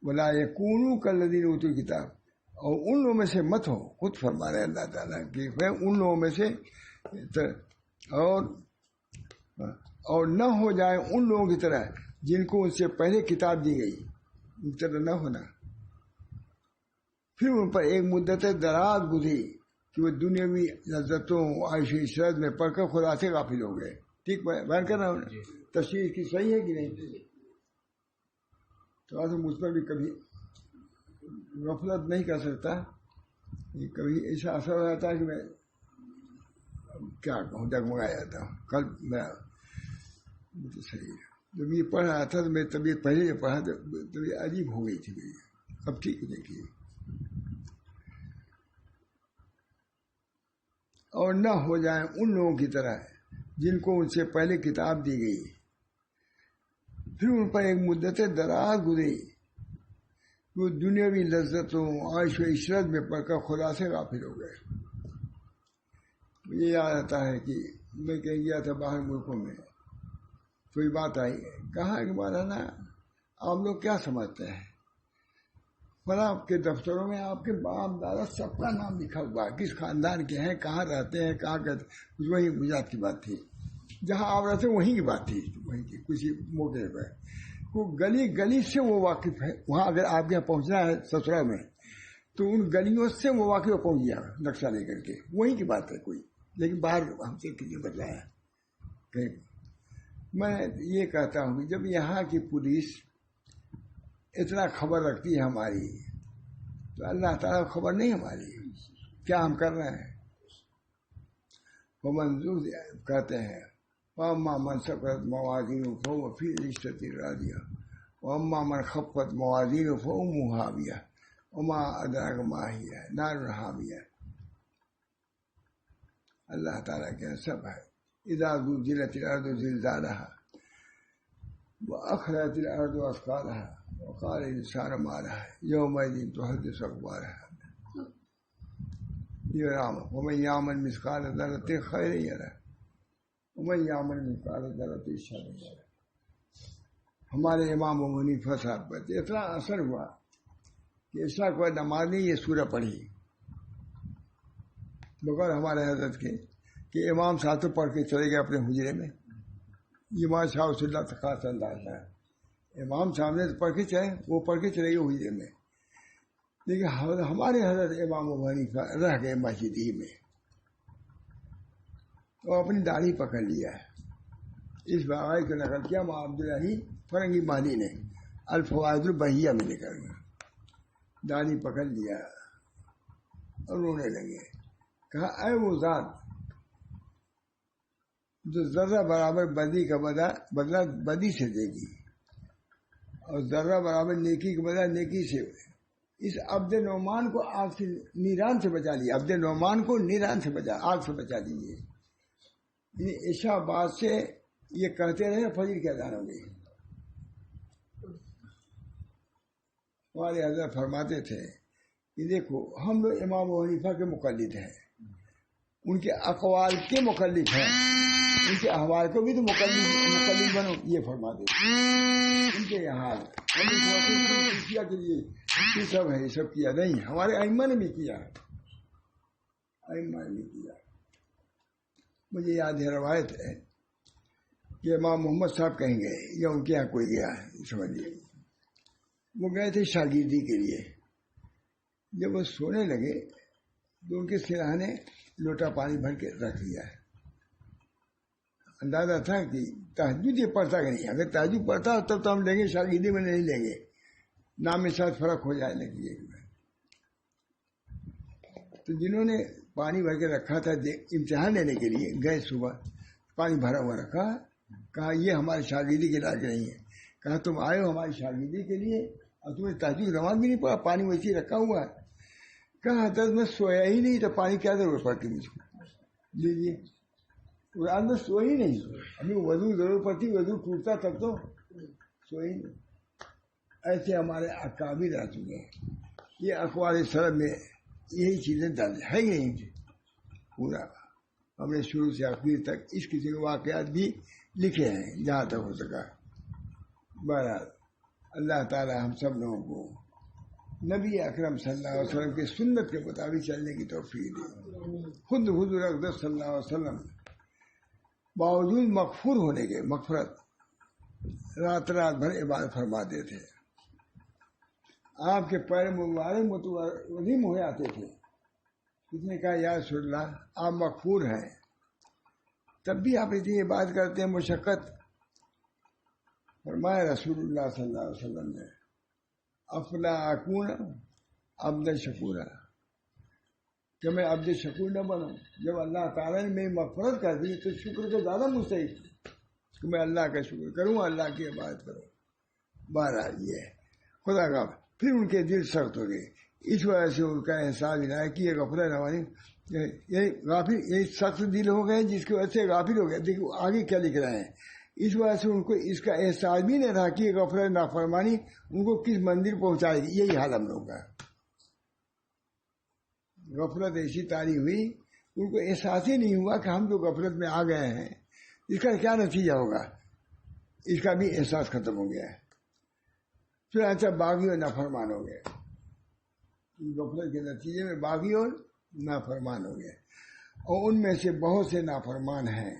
ولا یکونوا کالذین اوتوا الکتاب. اور ان لوگوں میں سے مت ہو، خود فرما رہے اللہ تعالیٰ کہ ان لوگوں میں سے اور نہ ہو جائے ان لوگوں کی طرح جن کو ان سے پہلے کتاب دی گئی. ان طرح نہ ہونا. پھر ان پر ایک مدت دراز گزری کہ وہ دنیاوی لذتوں عیش و عشرت میں پڑھ کر خدا سے غافل ہو گئے. ٹھیک بیان کر رہا ہوں. تشریح کی صحیح ہے کہ نہیں؟ تو مجھ پر بھی کبھی غفلت نہیں کر سکتا. کبھی ایسا اثر ہو جاتا ہے کہ میں کیا کہوں، ڈگمگا جاتا ہوں. کل میں صحیح ہے، جب یہ پڑھ رہا تھا تو میری طبیعت پہلے جو پڑھا تو طبیعت عجیب ہو گئی تھی میری. اب ٹھیک ہے. دیکھیے، اور نہ ہو جائیں ان لوگوں کی طرح جن کو ان سے پہلے کتاب دی گئی. پھر ان پر ایک مدت دراز گزری وہ دنیاوی لذتوں عیش و عشرت میں پڑھ کر خدا سے غافل ہو گئے. مجھے یاد آتا ہے کہ میں کہیں گیا تھا باہر ملکوں میں، کوئی بات آئی، کہا کہ مولانا آپ لوگ کیا سمجھتے ہیں، فلاں آپ کے دفتروں میں آپ کے باپ دادا سب کا نام لکھا ہوا ہے، کس خاندان کے ہیں، کہاں رہتے ہیں، کہاں کرتے. وہی گجرات کی بات تھی، جہاں آپ رہتے وہیں کی بات تھی. وہیں کی کسی موقع پہ وہ گلی گلی سے وہ واقف ہے. وہاں اگر آپ کے یہاں پہنچنا ہے سسرال میں تو ان گلیوں سے وہ واقف پہنچ گیا نقشہ لے کر کے. وہیں کی بات ہے کوئی، لیکن باہر ہم سے کسی بتایا کہیں. میں یہ کہتا ہوں کہ جب یہاں کی پولیس اتنا خبر رکھتی ہے ہماری، تو اللہ تعالیٰ خبر نہیں ہماری کیا ہم کر رہے ہیں. وہ منظور کہتے ہیں واما من ثقلت موازینہ فہو فی عیشۃ راضیہ واما من خفت موازینہ فأمہ ہاویہ وما ادراک ما ہی نار حامیہ. اللہ تعالیٰ کے سب ہے. اذا زلزلت الارض زلزالها واخرجت الارض اثقالها وقال الانسان ما لها يومئذ تحدث اخبارها. ومن يعمل مثقال ذرة خيرا يره ومن يعمل مثقال ذرة شرا يره. ہمارے امام ابو حنیفہ صاحب پر اتنا اثر ہوا کہ ایسا کوئی نماز نہیں یہ سورہ پڑھی بغیر ہمارے حضرت کے کہ امام صاحب تو پڑھ کے چلے گئے اپنے حجرے میں. یہ ماں شاہ رسول اللہ کا خاص انداز ہے. امام صاحب نے پڑھ کے چلے، وہ پڑھ کے چلے گئے حجرے میں، لیکن ہمارے حضرت امام ابو حنیفہ رہ گئے مسجد ہی میں، اور اپنی داڑھی پکڑ لیا ہے. اس بغائی کو نقل کیا ماں عبداللہ فرنگی مالی نے الفوائد البہیہ میں نکل گیا. داڑھی پکڑ لیا اور رونے لگے. کہا اے وہ ذات جو ذرہ برابر بدی کا بدلہ بدی سے دے گی، اور ذرہ برابر نیکی کا بدلہ نیکی سے۔ اس عبد نعمان کو آگ سے نیران سے بچا لیے، عبد نعمان کو نیران سے بچا، آگ سے بچا دیجیے۔ عشاء بعد سے یہ کہتے رہے، فجر کے اذان ہو گئی۔ ہمارے حضرت فرماتے تھے کہ دیکھو ہم لوگ امام ابو حنیفہ کے مقلد ہیں، ان کے اقوال کے مقلد ہیں، ان کے احوال کو بھی تو مقلد بنو، یہ فرماتے تھے۔ ان کے یہاں کے لیے یہ سب ہے، یہ سب کیا نہیں، ہمارے ائمہ نے بھی کیا، ائمہ نے بھی کیا۔ مجھے یاد ہے، روایت ہے کہ امام محمد صاحب کہیں گے یا ان کے یہاں کوئی گیا سمجھیے، وہ گئے تھے شاگردی کے لیے۔ جب وہ سونے لگے تو ان کے سرہانے لوٹا پانی بھر کے رکھ لیا ہے۔ اندازہ تھا کہ تہجد یہ پڑھتا کہ نہیں، اگر تہجد پڑھتا تب تو ہم لیں گے، شاگردی میں نہیں لیں گے، نام میں ساتھ فرق ہو جائے لگی۔ تو جنہوں نے پانی بھر کے رکھا تھا امتحان لینے کے لیے، گئے صبح پانی بھرا ہوا رکھا، کہا یہ ہماری شاگردی کے لائق نہیں ہے۔ کہا تم آئے ہو ہماری شاگردی کے لیے اور تمہیں تہجد نماز بھی نہیں پڑا، پانی ویسے ہی رکھا ہوا ہے۔ کہا حضرت میں سویا ہی نہیں تو پانی کیا ضرورت پڑتی مجھ کو، لیجیے۔ قرآن میں سوئی ہی نہیں، ابھی وضو ضرورت پڑتی، وضو ٹوٹتا تب تو سوئی نہیں۔ ایسے ہمارے اکابر رہ چکے ہیں۔ یہ اخبار سرب میں یہی چیزیں درج ہے ہی نہیں پورا، ہم نے شروع سے آخر تک اس قسم کے واقعات بھی لکھے ہیں جہاں تک ہو سکا۔ بہرحال اللہ تعالی ہم سب لوگوں کو نبی اکرم صلی اللہ علیہ وسلم کی سنت کے مطابق چلنے کی توفیق دے۔ خود حضور اقدس صلی اللہ علیہ وسلم باوجود مغفور ہونے کے، مغفرت، رات رات بھر عبادت فرماتے تھے۔ آپ کے پیر مبارک متوازن ہو جاتے تھے۔ کس نے کہا یا رسول اللہ آپ مغفور ہیں، تب بھی آپ اتنی عبادت کرتے ہیں، مشقت؟ فرمایا رسول اللہ صلی اللہ علیہ وسلم نے افلا اکون عبد شکورا، کہ میں عبد شکور نہ بنوں؟ جب اللہ تعالیٰ نے میری مغفرت کر دی تو شکر کو زیادہ مستحق کہ میں اللہ کا شکر کروں، اللہ کی عبادت کروں۔ بہرحال یہ خدا کا، پھر ان کے دل سخت ہو گئے، اس وجہ سے ان کا احساس ملا کہ یہ غفلت ہماری، یہ غافل، یہ سخت دل ہو گئے جس کی وجہ سے غافل ہو گئے۔ دیکھو آگے کیا لکھ رہے ہیں، اس وجہ سے ان کو اس کا احساس بھی نہیں رہا کہ یہ غفلت نافرمانی ان کو کس مندر پہنچائے گی۔ یہی حال ہم لوگوں کا، غفلت ایسی طاری ہوئی ان کو احساس ہی نہیں ہوا کہ ہم جو غفلت میں آ گئے ہیں اس کا کیا نتیجہ ہوگا، اس کا بھی احساس ختم ہو گیا ہے۔ پھر اچھا باغی اور نافرمان ہو گئے، غفلت کے نتیجے میں باغی اور نافرمان ہو گئے، اور ان میں سے بہت سے نافرمان ہیں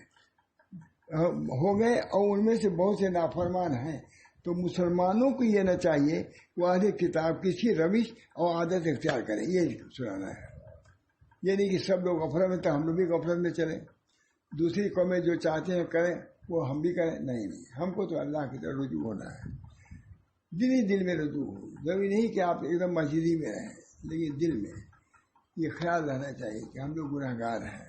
ہو گئے، اور ان میں سے بہت سے نافرمان ہیں۔ تو مسلمانوں کو یہ نہ چاہیے وہ اہل کتاب کسی روش اور عادت اختیار کریں، یہ سنانا ہے۔ یہ نہیں کہ سب لوگ غفلت میں تو ہم لوگ بھی غفلت میں چلیں، دوسری قومیں جو چاہتے ہیں کریں وہ ہم بھی کریں، نہیں، ہم کو تو اللہ کی طرف رجوع ہونا ہے۔ دل ہی دل میں رجوع ہو، ضروری نہیں کہ آپ ایک دم مسجدی میں رہیں، لیکن دل میں یہ خیال رہنا چاہیے کہ ہم لوگ گناہ گار ہیں۔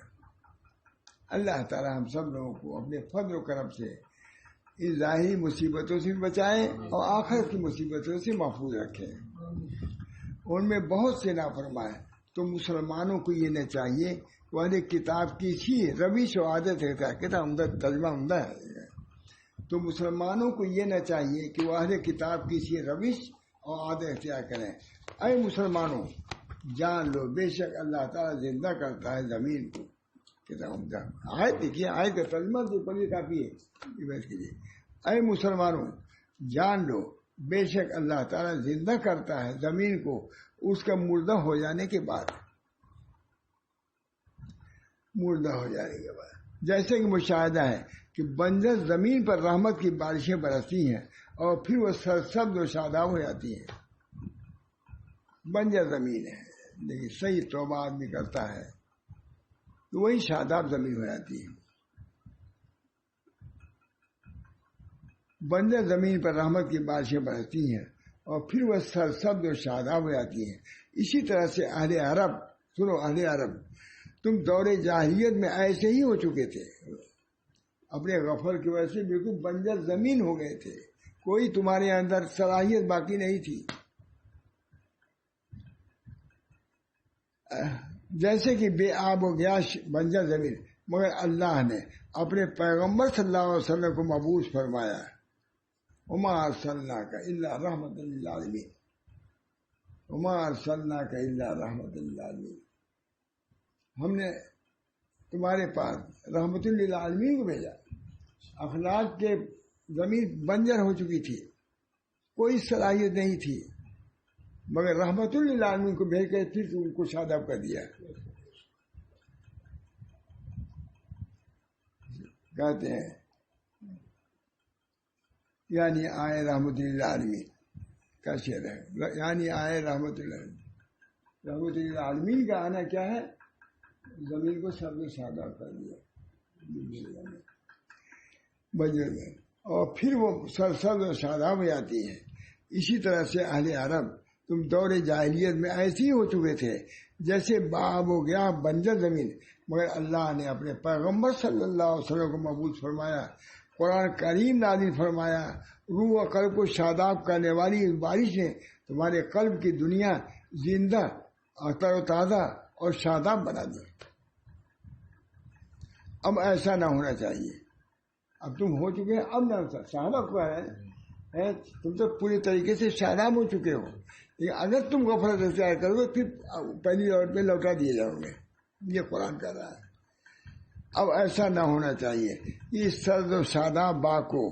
اللہ تعالی ہم سب لوگوں کو اپنے فضل و کرم سے اس ظاہری مصیبتوں سے بچائیں اور آخرت کی مصیبتوں سے محفوظ رکھیں۔ ان میں بہت سے نافرمان ہیں، تو مسلمانوں کو یہ نہ چاہیے وہ اہل کتاب کی ہی روش و عادت ہے، کتنا عمدہ ترجمہ عمدہ ہے۔ تو مسلمانوں کو یہ نہ چاہیے کہ وہ اہل کتاب کی سی روش اور عادت اختیار کریں۔ اے مسلمانوں جان لو بے شک اللہ تعالیٰ زندہ کرتا ہے زمین کو، کتنا عمدہ آیت دیکھیے، آیت کا ترجمہ تو پڑھیے کافی ہے کے لیے۔ اے مسلمانوں جان لو بے شک اللہ تعالیٰ زندہ کرتا ہے زمین کو اس کا مردہ ہو جانے کے بعد، مردہ ہو جانے کے بعد۔ جیسے کہ مشاہدہ ہے کہ بنجر زمین پر رحمت کی بارشیں برستی ہیں اور پھر وہ سرسبز و شاداب ہو جاتی ہیں۔ بنجر زمین ہے لیکن صحیح توبہ آدمی کرتا ہے تو وہی شاداب زمین ہو جاتی ہے۔ بنجر زمین پر رحمت کی بارشیں برستی ہیں اور پھر وہ سرسبز و شاداب ہو جاتی ہیں۔ اسی طرح سے اہل عرب، سنو اہل عرب، تم دور جاہلیت میں ایسے ہی ہو چکے تھے، اپنے غفلت کی وجہ سے بالکل بنجر زمین ہو گئے تھے، کوئی تمہارے اندر صلاحیت باقی نہیں تھی. جیسے کہ بے آب و گیا بنجر زمین، مگر اللہ نے اپنے پیغمبر صلی اللہ علیہ وسلم کو مبعوث فرمایا. وما ارسلناک الا رحمۃ للعالمین، وما ارسلناک الا رحمۃ للعالمین، ہم نے تمہارے پاس رحمت للعالمین کو بھیجا. اخلاق کے زمین بنجر ہو چکی تھی، کوئی صلاحیت نہیں تھی، مگر رحمت للعالمین کو بھیج کر پھر ان کو شاداب کر دیا. کہتے ہیں یعنی آئے رحمت للعالمین کا شعر ہے، یعنی آئے رحمت للعالمین کا آنا کیا ہے؟ زمین کو سب نے شاداب کر دیا بجر میں، اور پھر وہ سرسبز و شاداب ہو جاتی ہے. اسی طرح سے اہل عرب تم دور جاہلیت میں ایسے ہی ہو چکے تھے جیسے باب ہو گیا بنجر زمین، مگر اللہ نے اپنے پیغمبر صلی اللہ علیہ وسلم کو مبعوث فرمایا، قرآن کریم نازل فرمایا. روح و قلب کو شاداب کرنے والی اس بارش نے تمہارے قلب کی دنیا زندہ اور تر و تازہ اور شاداب بنا دی. اب ایسا نہ ہونا چاہیے. اب تم ہو چکے ہیں، اب نہ صحابہ کو ہے تم تو پوری طریقے سے شاداب ہو چکے ہو، لیکن اگر تم غفلت اختیار کرو گے پھر پہلی دور پہ لوٹا دیے جاؤ گے. یہ قرآن کہہ رہا ہے. اب ایسا نہ ہونا چاہیے. اس سرد و شاداب باغ کو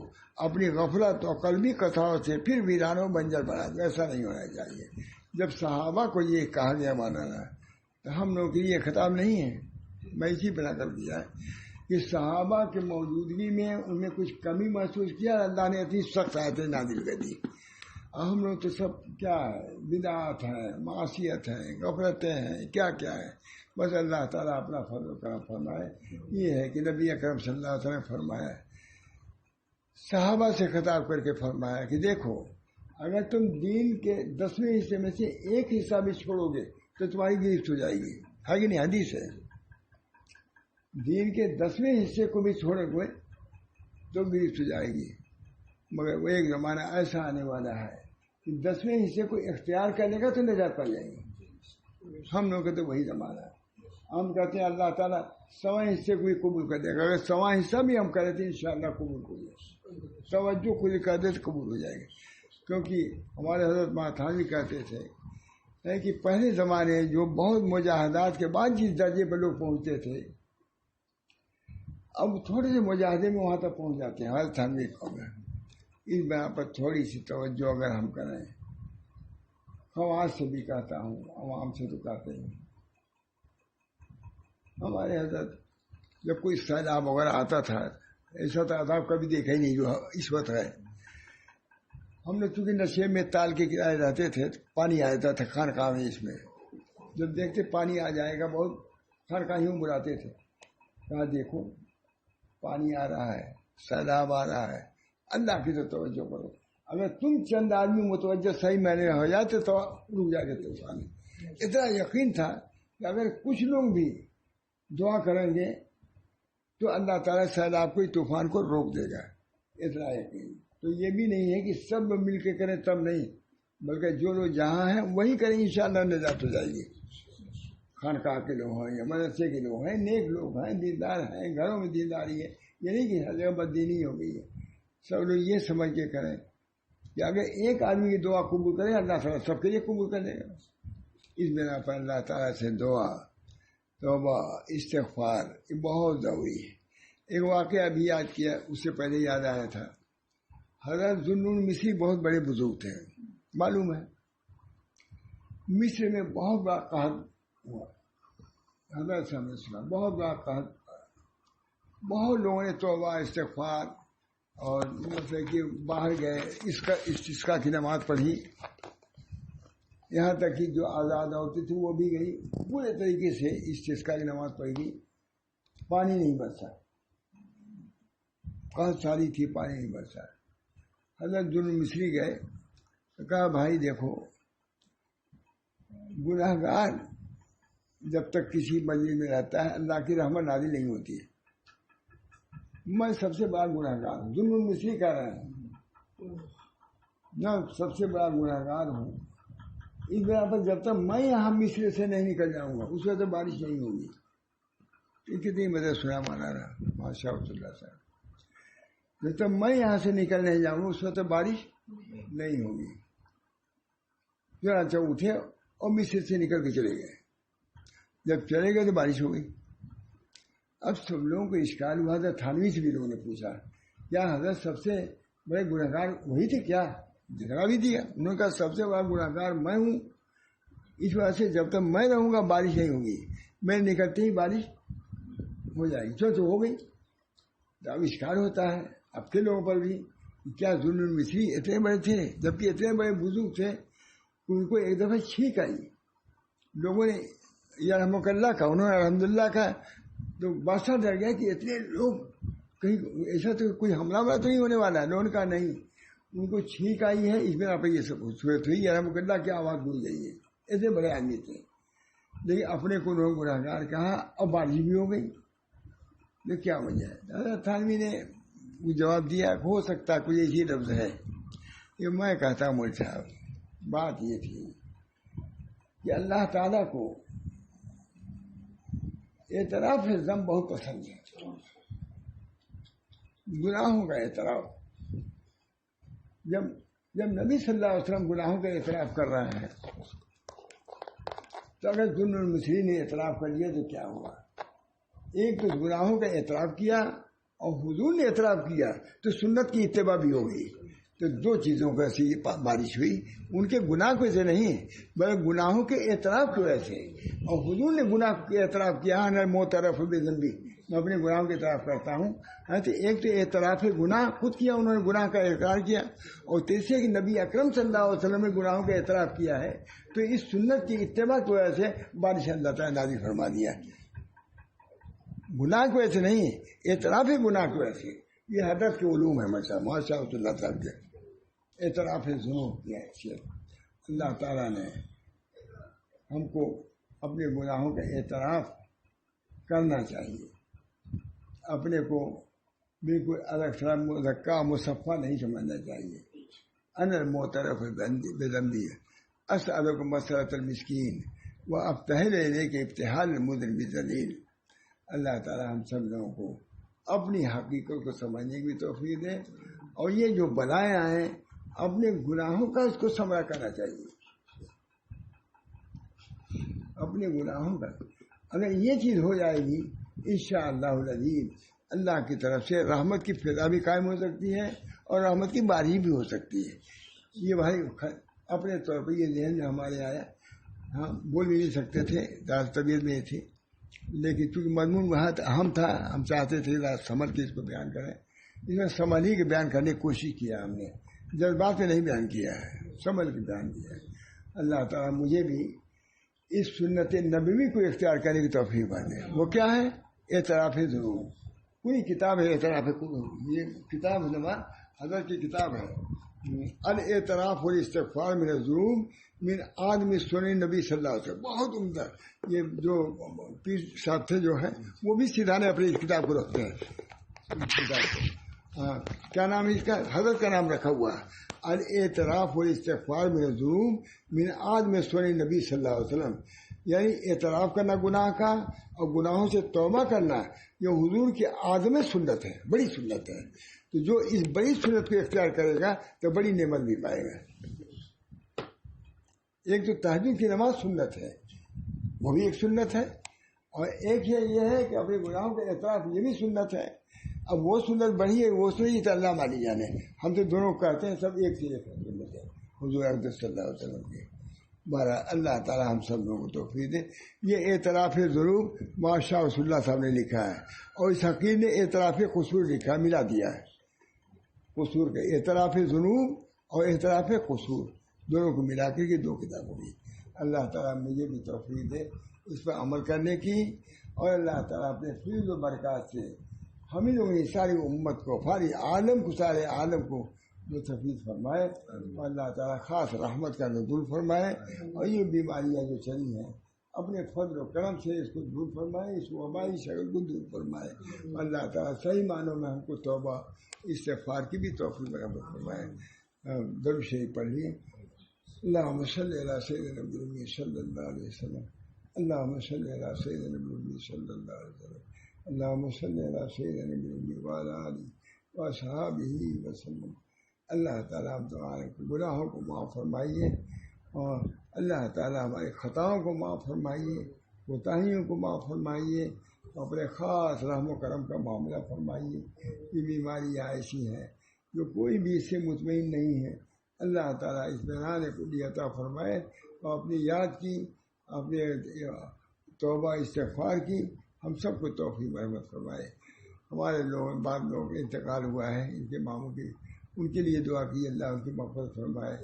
اپنی غفلت اور قلبی کتھاؤں سے پھر ویرانوں بنجر بنا دو. ایسا نہیں ہونا چاہیے. جب صحابہ کو یہ کہا گیا ماننا، تو ہم لوگوں کے لیے خطاب نہیں ہے. میں اسی بنا کر دیا ہے کہ صحابہ کے موجودگی میں ان میں کچھ کمی محسوس کیا، اللہ نے اتنی سخت آیتیں نازل کر دی. ہم لوگ تو سب کیا ہے، بدعات ہیں، معصیت ہیں، غفلتیں ہیں، کیا کیا ہے. بس اللہ تعالیٰ اپنا فضل و کرم فرمائے. یہ ہے کہ نبی اکرم صلی اللہ علیہ وسلم نے فرمایا، صحابہ سے خطاب کر کے فرمایا کہ دیکھو، اگر تم دین کے 10ویں حصے میں سے ایک حصہ بھی چھوڑو گے تو تمہاری گرفت ہو جائے گی. ہے کہ نہیں؟ حدیث ہے. دین کے 10ویں حصے کو بھی چھوڑے ہوئے تو گرفت ہو جائے گی. مگر وہ ایک زمانہ ایسا آنے والا ہے کہ 10ویں حصے کو اختیار کرنے کا تو نجات پا جائیں گے. ہم لوگوں کا تو وہی زمانہ ہے. ہم کہتے ہیں اللہ تعالیٰ 100 حصے کو بھی قبول کر دے گا. اگر 100 حصہ بھی ہم کرے تو انشاءاللہ قبول ہو جائے. توجہ خود کر دے تو قبول ہو جائے گا. کیونکہ ہمارے حضرت ماتھانی کہتے تھے کہ پہلے زمانے جو بہت مجاہدات کے بعد جس درجے پر لوگ پہنچتے تھے، اب تھوڑے سے مجاہدے میں وہاں تک پہنچ جاتے ہیں. ہر تھانوی قوم ہے. اس بنا پر تھوڑی سی توجہ اگر ہم کریں، خواص سے بھی کہتا ہوں، عوام سے تو کہتے ہیں. ہمارے حضرت جب کوئی سیلاب وغیرہ آتا تھا، ایسا تو عذاب کبھی دیکھا ہی نہیں جو اس وقت ہے. ہم نے چونکہ نشے میں تال کے کرائے رہتے تھے، پانی آ جاتا تھا خانقاہ میں. اس میں جب دیکھتے پانی آ جائے گا، بہت خانقاہیوں بلاتے تھے، کہا دیکھو پانی آ رہا ہے، سیلاب آ رہا ہے، اللہ کی تو توجہ کرو. اگر تم چند آدمی متوجہ صحیح معنی ہو جاتے تو رک جاتے تھے. اتنا یقین تھا کہ اگر کچھ لوگ بھی دعا کریں گے تو اللہ تعالیٰ سیلاب کو طوفان کو روک دے گا. اتنا یقین. تو یہ بھی نہیں ہے کہ سب مل کے کریں تب نہیں، بلکہ جو لوگ جہاں ہیں وہی کریں، انشاءاللہ نجات ہو جائے گی. خانقاہ کے لوگ ہیں یا مدرسے کے لوگ ہیں، نیک لوگ ہیں، دیندار ہیں، گھروں میں دینداری ہے. یہ نہیں کہ ہر جگہ بددینی ہو گئی ہے. سب لوگ یہ سمجھ کے کریں کہ اگر ایک آدمی کی دعا قبول کرے، اللہ تعالیٰ سب کے لیے قبول کر دے گا. اس بنا پر اللہ تعالیٰ سے دعا، توبہ، استغفار یہ بہت ضروری ہے. ایک واقعہ ابھی یاد کیا، اس سے پہلے یاد آیا تھا. حضرت ذوالنون مصری بہت بڑے بزرگ تھے، معلوم ہے. مصر میں بہت بڑا قحط ہوا. حضرت صلی اللہ علیہ وسلم بہت بڑا قحط. بہت لوگوں نے توبہ، استغفار اور مطلب کہ باہر گئے، استسقاء کی نماز پڑھی. یہاں تک کہ جو آزاد عورتیں تھیں وہ بھی گئی، پورے طریقے سے استسقاء کی نماز پڑھی گئی. پانی نہیں برسا. قحط ساری تھی، پانی نہیں برسا. حضرت ذوالنون مصری گئے تو کہا بھائی دیکھو، گناہ گار جب تک کسی مجلس میں رہتا ہے اللہ کی رحمت نازل نہیں ہوتی ہے. میں سب سے بڑا گناہ گار ہوں. ظلم المثلی کہہ رہے ہیں نہ سب سے بڑا گناہ گار ہوں. اس بنا پر جب تک میں یہاں مصر سے نہیں نکل جاؤں گا اس وقت بارش نہیں ہوگی. کتنی مدد سنا مانا رہا ماشاء اللہ صاحب. جب تک میں یہاں سے نکل نہیں جاؤں گا اس وقت بارش نہیں ہوگی. اچھا اٹھے اور مصر سے نکل کے چلے گئے. جب چلے گئے تو بارش ہو گئی. اب سب لوگوں کو اشکال ہوا تھا. تھانوی سے بھی لوگوں نے پوچھا کیا حضرت سب سے بڑے گناہ گار وہی تھے کیا؟ جگہ بھی دیا. انہوں نے کہا سب سے بڑا گناہ گار میں ہوں. اس وجہ سے جب تک میں رہوں گا بارش نہیں ہوگی. میں نکلتے ہی بارش ہو جائے گی. تو ہو گئی. تو اب اشکال ہوتا ہے اب کے لوگوں پر بھی کیا ظلم المثلی اتنے بڑے تھے جبکہ اتنے بڑے بزرگ تھے. ان کو ایک دفعہ چھینک آئی. لوگوں نے یا رحمۃ اللہ کا انہوں نے الحمدللہ کا تو بادشاہ ڈر گیا کہ اتنے لوگ کہیں ایسا تو کوئی حملہ والا تو نہیں ہونے والا ہے. لوگوں نے کہا نہیں ان کو چھینک آئی ہے اس میں آپ یہ سب صورت ہوئی. یا رحمۃ اللہ کی آواز بھول گئی ہے. ایسے بڑے آدمی تھے لیکن اپنے کو لوگ گناہ گار کہا اور بارش بھی ہو گئی. تو کیا وجہ ہے؟ حضرت تھانوی نے وہ جواب دیا ہو سکتا کوئی ایسی لفظ ہے. یہ میں کہتا ہوں مول صاحب بات یہ تھی کہ اللہ تعالیٰ کو اعتراف ذنب بہت پسند ہے. گناہوں کا اعتراف. جب نبی صلی اللہ علیہ وسلم گناہوں کا اعتراف کر رہا ہے تو اگر ظلم المثلی نے اعتراف کر لیا تو کیا ہوا؟ ایک تو گناہوں کا اعتراف کیا اور حضور نے اعتراف کیا تو سنت کی اتباع بھی ہو گئی. تو دو چیزوں کا ایسی بارش ہوئی. ان کے گناہ کو ایسے نہیں بلکہ گناہوں کے اعتراف کی وجہ سے. اور حضور نے گناہ کے اعتراف کیا نہ موترف بذنبی میں اپنے گناہوں کے اعتراف کرتا ہوں. تو ایک تو اعتراف گناہ خود کیا انہوں نے گناہ کا اقرار کیا اور تیسرے کہ نبی اکرم صلی اللہ علیہ وسلم نے گناہوں کا اعتراف کیا ہے. تو اس سنت کی اتباع کی وجہ سے بارش اللہ تعالیٰ نازل فرما دیا. گناہ کی وجہ سے نہیں اعتراف گناہ کی وجہ سے. یہ حضرت کے علوم ہے ماشاء اللہ صاحب کے اعتراف ذنوب کی حیثیت. اللہ تعالیٰ نے ہم کو اپنے گناہوں کا اعتراف کرنا چاہیے. اپنے کو بالکل الگ تھلگ مزکا مصفہ نہیں سمجھنا چاہیے. ان المعترف بذنبی اسألک مسرۃ المسکین و ابتہل الیک ابتہال المذنب الذلیل. اللہ تعالیٰ ہم سب لوگوں کو اپنی حقیقت کو سمجھنے کی توفیق دے. اور یہ جو بلائیں آئیں اپنے گناہوں کا اس کو سمرا کرنا چاہیے. اپنے گناہوں کا اگر یہ چیز ہو جائے گی انشاءاللہ العزیز اللہ کی طرف سے رحمت کی فضا بھی قائم ہو سکتی ہے اور رحمت کی بارش بھی ہو سکتی ہے. یہ بھائی اپنے طور پر یہ ذہن میں ہمارے آیا. ہم بول بھی نہیں سکتے تھے طبیعت میں تھی لیکن چونکہ مضمون بہت اہم تھا ہم چاہتے تھے سمجھ کے اس کو بیان کریں. اس میں سمجھ ہی کے بیان کرنے کی کوشش کیا ہم نے. جذبات میں نہیں بیان کیا ہے سمجھ کے بیان کیا ہے. اللہ تعالیٰ مجھے بھی اس سنت نبوی کو اختیار کرنے کی توفیق دے. وہ کیا ہے؟ اعتراف ذنوب. پوری کتاب ہے اعتراف. یہ کتاب نما حضرت کی کتاب ہے الاعتراف والاستغفار من الذنوب من آدم سنن نبی صلی اللہ علیہ وسلم. بہت عمدہ. یہ جو پیر صاحب تھے جو ہے وہ بھی سیدھانے اپنی اس کتاب کو رکھتے ہیں. کتاب کو کیا نام ہے اس کا؟ حضرت کا نام رکھا ہوا ہے الاعتراف والاستغفار من الذنوب من آدم سنن نبی صلی اللہ علیہ وسلم. یعنی اعتراف کرنا گناہ کا اور گناہوں سے توبہ کرنا یہ حضور کی آدم سنت ہے. بڑی سنت ہے. تو جو اس بڑی سنت کو اختیار کرے گا تو بڑی نعمت بھی پائے گا. ایک تو تہجد کی نماز سنت ہے وہ بھی ایک سنت ہے اور ایک یہ ہے کہ اپنے گناہوں کا اعتراف یہ بھی سنت ہے. اب وہ سنت بڑھی ہے وہ سنی تو اللہ مالی جانے. ہم تو دونوں کہتے ہیں سب ایک سے ایک سنت ہے حضور اقدس صلی اللہ علیہ وسلم کی. بارہ اللہ تعالیٰ ہم سب لوگوں کو توفیق دے. یہ اعتراف ضرور ماشاء رسول اللہ صاحب نے لکھا ہے اور اس حقیر نے اعتراف قصور لکھا ملا دیا ہے. قصور کا اعتراف ذنوب اور اعتراف قصور دونوں کو ملا کر کے دو کتابوں کی. اللہ تعالیٰ مجھے بھی توفیق دے اس پر عمل کرنے کی اور اللہ تعالیٰ اپنے فضل و برکات سے ہم لوگوں کی ساری امت کو ساری عالم کو سارے عالم کو تفویض فرمائے اور اللہ تعالیٰ خاص رحمت کا نزول فرمائے. اور یہ بیماریاں جو چلی ہیں اپنے فضل و کرم سے اس کو دور فرمائے، اس وبائی شکل کو دور فرمائے. اللہ تعالیٰ صحیح معنوں میں ہم کو توبہ استغفار کی بھی توفیق برابر فرمائے. درود شریف پڑھیے. اللہم صلی علی سیدنا نبی صلی اللہ علیہ وسلم. اللہم صلی علی سیدنا نبی صلی اللہ علیہ وسلم. اللہم صلی علی سیدنا نبی وعلی آلہ وصحبہ وسلم. اللہ تعالیٰ ہم تمہارے گناہوں کو معاف فرمائیے، اور اللہ تعالیٰ ہماری خطاؤں کو معاف فرمائیے، کوتاہیوں کو معاف فرمائیے، اپنے خاص رحم و کرم کا معاملہ فرمائیے. یہ بیماریاں ایسی ہیں جو کوئی بھی اس سے مطمئن نہیں ہے. اللہ تعالیٰ اس اطمینان کو عطا فرمائے، اور اپنی یاد کی، اپنے توبہ استغفار کی ہم سب کو توفیق رحمت فرمائے. ہمارے بعض لوگ انتقال ہوا ہے، ان کے ماموں کی، ان کے لیے دعا کی اللہ ان کی مغفرت فرمائے.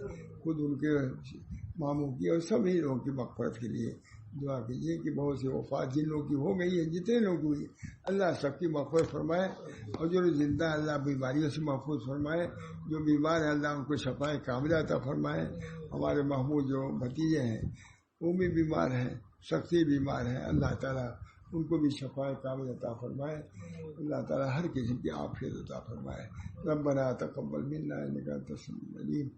خود ان کے ماموں کی اور سبھی لوگوں کی مغفرت کے لیے دعا کیجیے کہ بہت سی وفات جن لوگوں کی ہو گئی ہے، جتنے لوگ ہوئی، اللہ سب کی مغفرت فرمائے. اور جو زندہ اللہ بیماریوں سے محفوظ فرمائے. جو بیمار ہیں اللہ ان کو شفائے کاملہ عطا فرمائے. ہمارے محمود جو بھتیجے ہیں وہ بھی بیمار ہیں، سختی بیمار ہیں، اللہ تعالیٰ ان کو بھی شفائے کامل عطا فرمائے. اللہ تعالیٰ ہر قسم کی عافیت عطا فرمائے. ربنا تقبل منا انک انت السمیع العلیم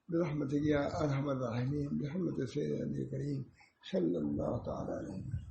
برحمتک یا ارحم الراحمین، برحمت سیدنا نبی کریم صلی اللہ تعالیٰ علیہ وسلم.